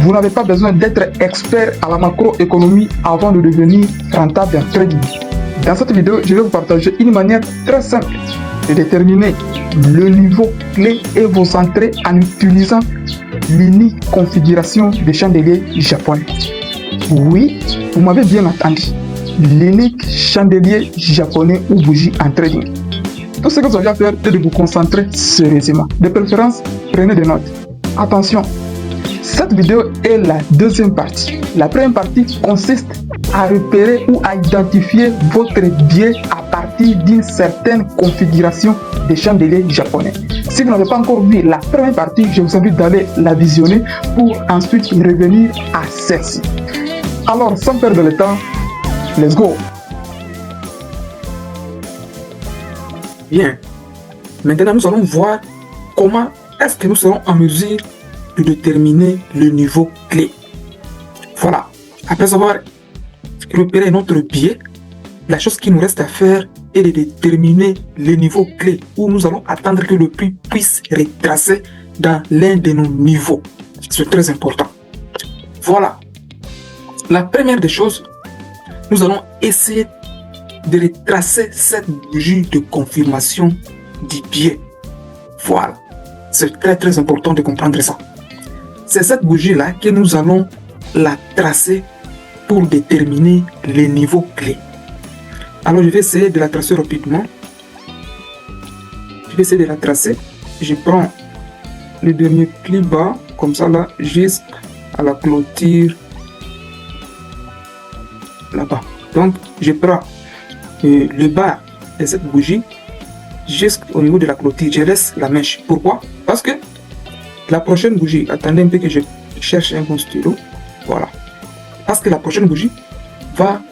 Vous n'avez pas besoin d'être expert à la macroéconomie avant de devenir rentable en trading. Dans cette vidéo, je vais vous partager une manière très simple de déterminer le niveau clé et vos entrées en utilisant l'unique configuration des chandeliers japonais. Oui, vous m'avez bien entendu. L'unique chandelier japonais ou bougie en trading. Tout ce que vous avez à faire est de vous concentrer sérieusement. De préférence, prenez des notes. Attention, cette vidéo est la deuxième partie. La première partie consiste à repérer ou à identifier votre biais à partir d'une certaine configuration des chandeliers japonais. Si vous n'avez pas encore vu la première partie, je vous invite d'aller la visionner pour ensuite revenir à celle-ci. Alors, sans perdre le temps, let's go! Bien. Maintenant, nous allons voir comment est-ce que nous serons en mesure de déterminer le niveau clé. Voilà. Après avoir repéré notre biais, la chose qui nous reste à faire est de déterminer le niveau clé où nous allons attendre que le prix puisse retracer dans l'un de nos niveaux. C'est très important. Voilà. La première des choses, nous allons essayer de retracer cette bougie de confirmation du biais. Voilà. C'est très important de comprendre ça. C'est cette bougie-là que nous allons la tracer pour déterminer les niveaux clés. Alors je vais essayer de la tracer rapidement. Je vais essayer de la tracer. Je prends le dernier pli bas, comme ça là, jusqu'à la clôture là-bas. Donc je prends le bas de cette bougie jusqu'au niveau de la clôture. Je laisse la mèche. Pourquoi? Parce que la prochaine bougie, attendez un peu que je cherche un bon stylo. Voilà. Parce que la prochaine bougie va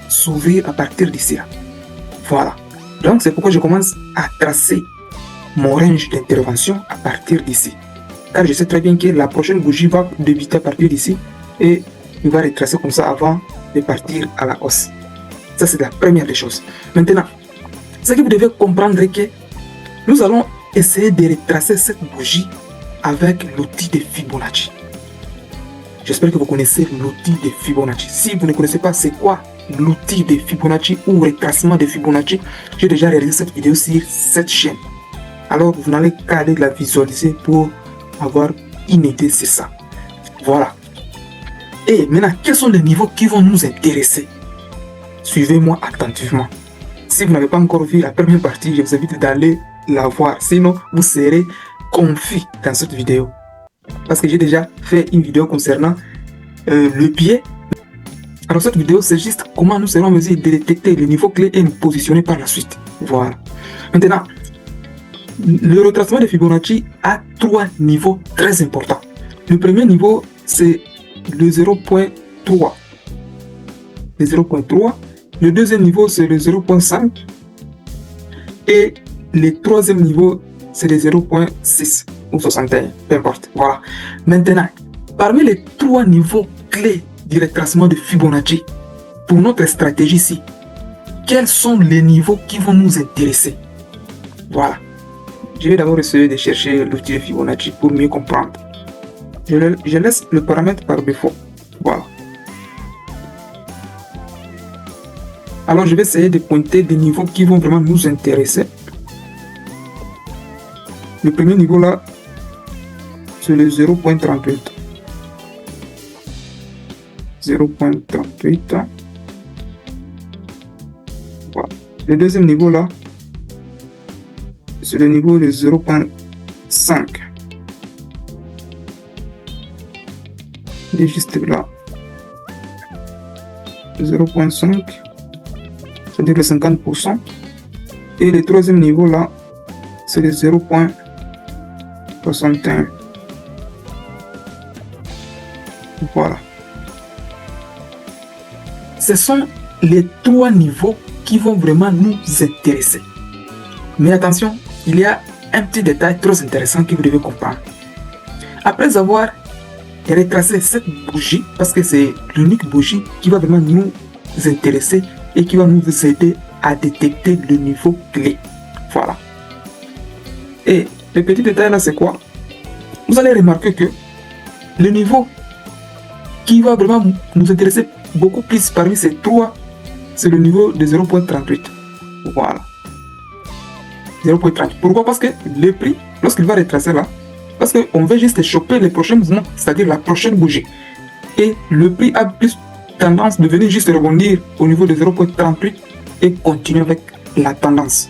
s'ouvrir à partir d'ici. Voilà. Donc c'est pourquoi je commence à tracer mon range d'intervention à partir d'ici. Car je sais très bien que la prochaine bougie va débuter à partir d'ici et il va retracer comme ça avant de partir à la hausse. Ça c'est la première des choses. Maintenant, ce que vous devez comprendre est que nous allons essayer de retracer cette bougie avec l'outil de Fibonacci. J'espère que vous connaissez l'outil de Fibonacci. Si vous ne connaissez pas c'est quoi l'outil de Fibonacci ou retracement de Fibonacci, j'ai déjà réalisé cette vidéo sur cette chaîne. Alors vous n'allez qu'à aller la visualiser pour avoir une idée sur ça. Voilà. Et maintenant, quels sont les niveaux qui vont nous intéresser? Suivez-moi attentivement. Si vous n'avez pas encore vu la première partie, je vous invite d'aller la voir. Sinon, vous serez confus dans cette vidéo. Parce que j'ai déjà fait une vidéo concernant le biais. Alors cette vidéo, c'est juste comment nous serons en mesure de détecter les niveaux clés et nous positionner par la suite. Voilà. Maintenant, le retracement de Fibonacci a trois niveaux très importants. Le premier niveau, c'est le 0.3. Le 0.3. Le deuxième niveau, c'est le 0.5. Et le troisième niveau, c'est le 0.6 ou 61, peu importe. Voilà. Maintenant, parmi les trois niveaux clés du retracement de Fibonacci, pour notre stratégie ici, quels sont les niveaux qui vont nous intéresser? Voilà. Je vais d'abord essayer de chercher l'outil de Fibonacci pour mieux comprendre. Je laisse le paramètre par défaut. Voilà. Alors je vais essayer de pointer des niveaux qui vont vraiment nous intéresser. Le premier niveau là, c'est le 0.38. 0.38. Voilà. Le deuxième niveau là, c'est le niveau de 0.5. Il est juste là. 0.5. C'est-à-dire le 50%. Et le troisième niveau là, c'est le 0.61. Voilà. Ce sont les trois niveaux qui vont vraiment nous intéresser. Mais attention, il y a un petit détail très intéressant que vous devez comprendre. Après avoir retracé cette bougie, parce que c'est l'unique bougie qui va vraiment nous intéresser et qui va nous aider à détecter le niveau clé. Voilà. Et le petit détail là, c'est quoi? Vous allez remarquer que le niveau qui va vraiment nous intéresser beaucoup plus parmi ces trois, c'est le niveau de 0.38. Voilà. 0.30. Pourquoi? Parce que le prix, lorsqu'il va retracer là, parce qu'on veut juste choper les prochains mouvements, c'est-à-dire la prochaine bougie. Et le prix a plus tendance de venir juste rebondir au niveau de 0.38 et continuer avec la tendance.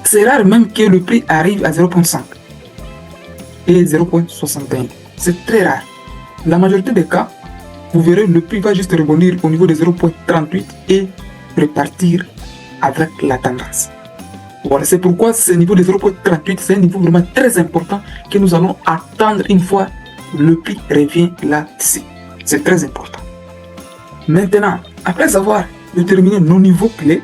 C'est rare même que le prix arrive à 0.5 et 0.61. C'est très rare. La majorité des cas, vous verrez, le prix va juste rebondir au niveau de 0.38 et repartir avec la tendance. Voilà, c'est pourquoi ce niveau de 0.38, c'est un niveau vraiment très important que nous allons attendre une fois le prix revient là-dessus. C'est très important. Maintenant, après avoir déterminé nos niveaux clés,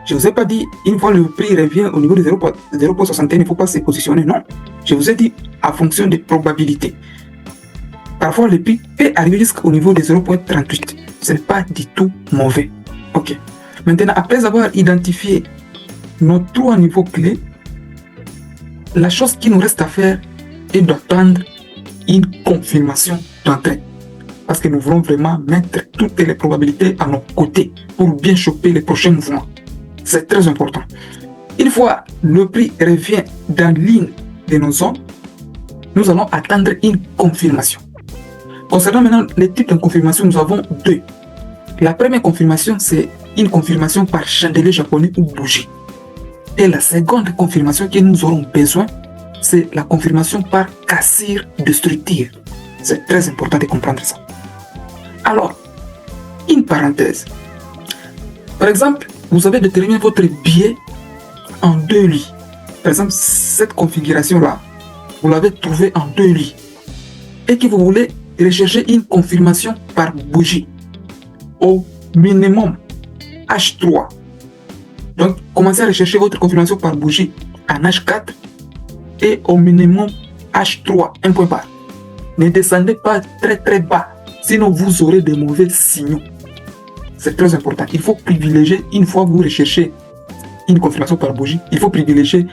je ne vous ai pas dit, une fois le prix revient au niveau de 0.61, il ne faut pas se positionner, non. Je vous ai dit, en fonction des probabilités. Parfois, le prix peut arriver jusqu'au niveau de 0.38. Ce n'est pas du tout mauvais. Ok. Maintenant, après avoir identifié nos trois niveaux clés, la chose qui nous reste à faire est d'attendre une confirmation d'entrée. Parce que nous voulons vraiment mettre toutes les probabilités à nos côtés pour bien choper les prochains mouvements. C'est très important. Une fois le prix revient dans l'une de nos zones, nous allons attendre une confirmation. Concernant maintenant les types de confirmation, nous avons deux. La première confirmation, c'est une confirmation par chandelier japonais ou bougie. Et la seconde confirmation que nous aurons besoin, c'est la confirmation par cassure de structure. C'est très important de comprendre ça. Alors, une parenthèse. Par exemple, vous avez déterminé votre billet en deux lits. Par exemple, cette configuration-là, vous l'avez trouvée en deux lits. Et que vous voulez rechercher une confirmation par bougie. Au minimum H3. Donc, commencez à rechercher votre confirmation par bougie en H4 et au minimum H3, un point bas. Ne descendez pas très bas, sinon vous aurez des mauvais signaux. C'est très important. Il faut privilégier, une fois que vous recherchez une confirmation par bougie, il faut privilégier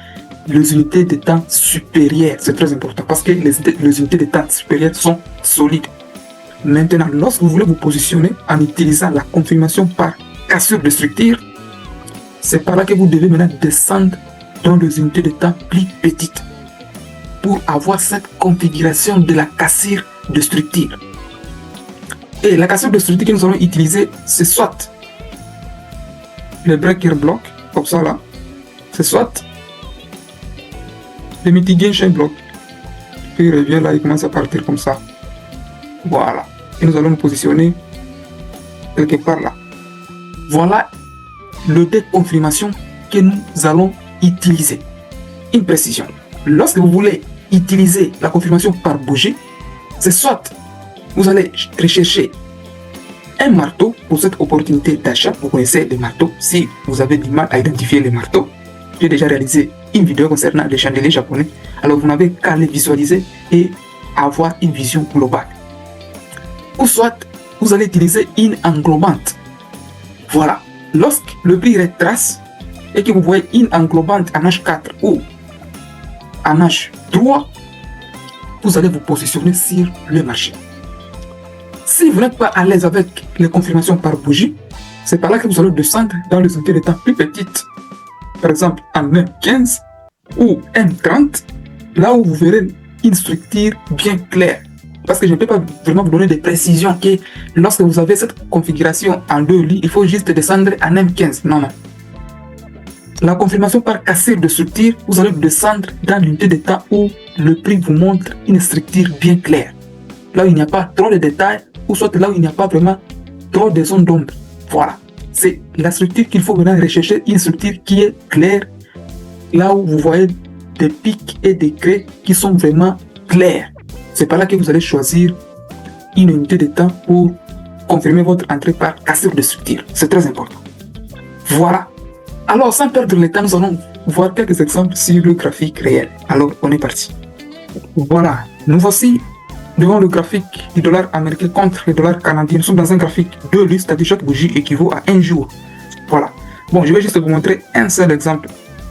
les unités de temps supérieures. C'est très important parce que les unités de temps supérieures sont solides. Maintenant, lorsque vous voulez vous positionner en utilisant la confirmation par cassure de structure, c'est par là que vous devez maintenant descendre dans les unités de temps plus petites pour avoir cette configuration de la cassure de structure. Et la cassure de structure que nous allons utiliser, c'est soit le breaker block, comme ça là, c'est soit le mitigation block, puis il revient là, il commence à partir comme ça. Voilà. Et nous allons nous positionner quelque part là. Voilà le dé de confirmation que nous allons utiliser. Une précision. Lorsque vous voulez utiliser la confirmation par bougie, c'est soit vous allez rechercher un marteau pour cette opportunité d'achat. Vous connaissez les marteaux. Si vous avez du mal à identifier les marteaux, j'ai déjà réalisé une vidéo concernant les chandeliers japonais. Alors vous n'avez qu'à les visualiser et avoir une vision globale. Ou soit vous allez utiliser une englobante. Voilà. Lorsque le prix retrace et que vous voyez une englobante en H4 ou en H3, vous allez vous positionner sur le marché. Si vous n'êtes pas à l'aise avec les confirmations par bougie, c'est par là que vous allez descendre dans les unités de temps plus petites. Par exemple, en M15 ou M30, là où vous verrez une structure bien claire. Parce que je ne peux pas vraiment vous donner des précisions que lorsque vous avez cette configuration en deux lits, il faut juste descendre en M15. Non, non. La confirmation par cassure de structure, vous allez descendre dans l'unité de temps où le prix vous montre une structure bien claire. Là où il n'y a pas trop de détails, ou soit là où il n'y a pas vraiment trop de zones d'ombre. Voilà. C'est la structure qu'il faut maintenant rechercher, une structure qui est claire, là où vous voyez des pics et des craies qui sont vraiment clairs. C'est par là que vous allez choisir une unité de temps pour confirmer votre entrée par cassure de structure. C'est très important. Voilà. Alors, sans perdre le temps, nous allons voir quelques exemples sur le graphique réel. Alors, on est parti. Voilà. Nous voici devant le graphique du dollar américain contre le dollar canadien. Nous sommes dans un graphique de liste, c'est-à-dire chaque bougie équivaut à un jour. Voilà. Bon, je vais juste vous montrer un seul exemple.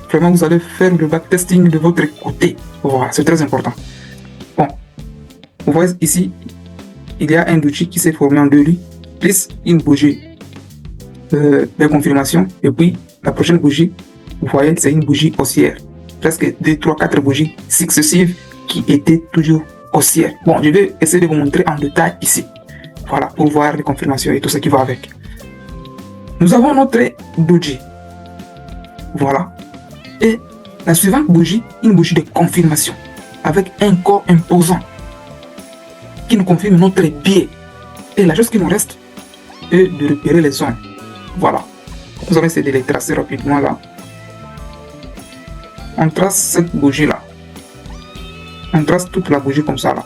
Vraiment, vous allez faire le backtesting de votre côté. Voilà, c'est très important. Bon, vous voyez ici, il y a un bougie qui s'est formé en 2 lits, plus une bougie de confirmation. Et puis, la prochaine bougie, vous voyez, c'est une bougie haussière. Presque 2, 3, 4 bougies successives qui étaient toujours haussières. Bon, je vais essayer de vous montrer en détail ici. Voilà, pour voir les confirmations et tout ce qui va avec. Nous avons notre bougie. Voilà. Et la suivante bougie, une bougie de confirmation. Avec un corps imposant. Qui nous confirme notre biais. Et la chose qui nous reste est de repérer les zones. Voilà. Nous allons essayer de les tracer rapidement là. On trace cette bougie là. On trace toute la bougie comme ça là.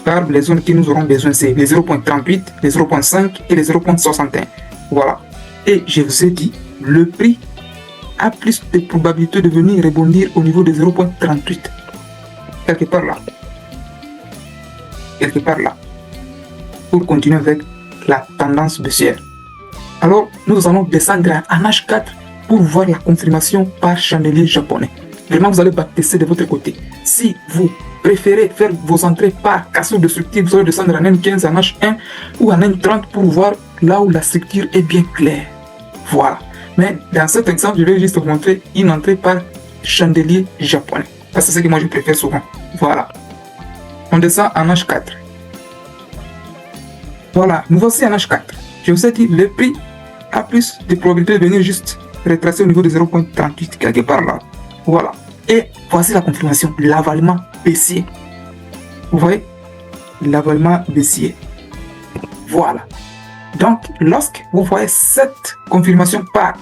Car les zones qui nous auront besoin, c'est les 0.38, les 0.5 et les 0.61. Voilà. Et je vous ai dit, le prix a plus de probabilité de venir rebondir au niveau de 0.38. Quelque part là. Quelque part là. Pour continuer avec la tendance baissière. Alors, nous allons descendre en H4 pour voir la confirmation par chandelier japonais. Vraiment, vous allez backtester de votre côté. Si vous préférez faire vos entrées par cassure de structure, vous allez descendre en N15, en H1 ou en N30 pour voir là où la structure est bien claire. Voilà. Mais dans cet exemple, je vais juste vous montrer une entrée par chandelier japonais. Parce que c'est ce que moi je préfère souvent. Voilà. On descend en H4. Voilà, nous voici en H4. Je vous ai dit, le prix a plus de probabilité de venir juste retracer au niveau de 0.38, quelque part là. Voilà. Et voici la confirmation, l'avalement baissier. Vous voyez? L'avalement baissier. Voilà. Donc, lorsque vous voyez cette confirmation par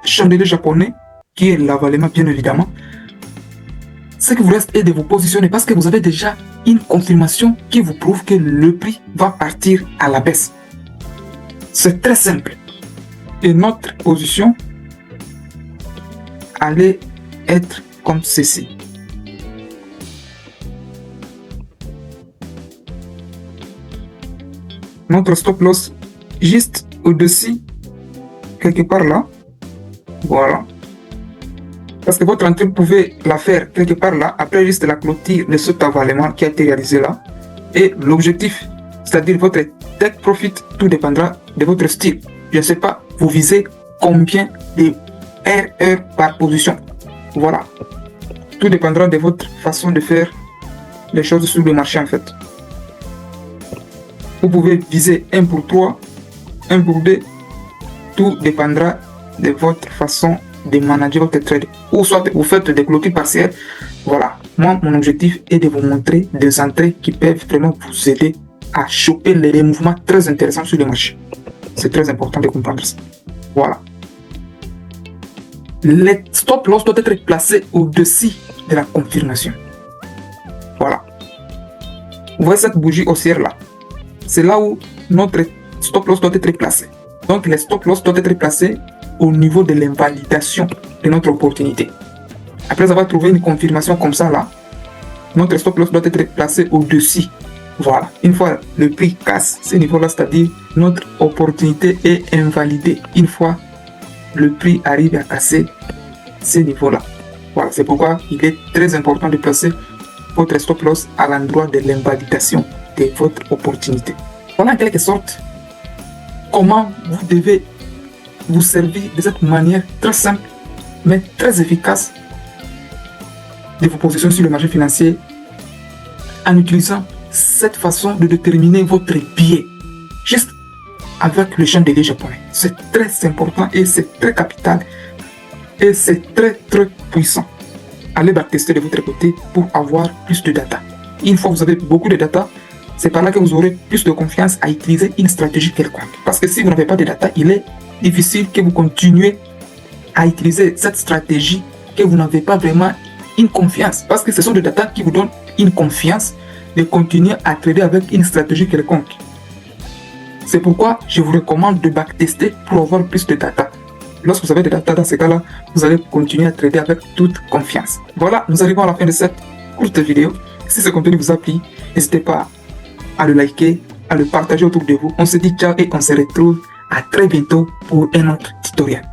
chandelier japonais, qui est l'avalement bien évidemment, ce qui vous reste est de vous positionner parce que vous avez déjà une confirmation qui vous prouve que le prix va partir à la baisse. C'est très simple. Et notre position allait être comme ceci. Notre stop loss juste au-dessus, quelque part là. Voilà. Parce que votre entrée, vous pouvez la faire quelque part là, après juste la clôture de cet avalement qui a été réalisé là. Et l'objectif, c'est-à-dire votre take profit, tout dépendra de votre style. Je ne sais pas, vous visez combien de RR par position. Voilà. Tout dépendra de votre façon de faire les choses sur le marché en fait. Vous pouvez viser 1 pour 3, 1 pour 2. Tout dépendra de votre façon de manager votre trade. Ou soit vous faites des clôtures partielles. Voilà. Moi, mon objectif est de vous montrer des entrées qui peuvent vraiment vous aider à choper les mouvements très intéressants sur le marché. C'est très important de comprendre ça. Voilà. Les stop loss doivent être placés au-dessus de la confirmation. Voilà. Vous voyez cette bougie haussière là. C'est là où notre stop loss doit être placé. Donc les stop loss doivent être placés au niveau de l'invalidation de notre opportunité. Après avoir trouvé une confirmation comme ça là, notre stop loss doit être placé au-dessus. Voilà. Une fois le prix casse ce niveau-là, c'est-à-dire notre opportunité est invalidée. Une fois le prix arrive à casser ce niveau-là. Voilà. C'est pourquoi il est très important de placer votre stop loss à l'endroit de l'invalidation de votre opportunité. Voilà en quelque sorte comment vous devez vous servir de cette manière très simple mais très efficace de vous positionner sur le marché financier en utilisant cette façon de déterminer votre biais juste avec le chandelier japonais. C'est très important et c'est très capital et c'est très puissant. Allez backtester de votre côté pour avoir plus de data. Une fois que vous avez beaucoup de data, c'est par là que vous aurez plus de confiance à utiliser une stratégie quelconque. Parce que si vous n'avez pas de data, il est difficile que vous continuez à utiliser cette stratégie que vous n'avez pas vraiment une confiance. Parce que ce sont des data qui vous donnent une confiance de continuer à trader avec une stratégie quelconque. C'est pourquoi je vous recommande de backtester pour avoir plus de data. Lorsque vous avez des data dans ce cas-là, vous allez continuer à trader avec toute confiance. Voilà, nous arrivons à la fin de cette courte vidéo. Si ce contenu vous a plu, n'hésitez pas à le liker, à le partager autour de vous. On se dit ciao et on se retrouve à très bientôt pour un autre tutoriel.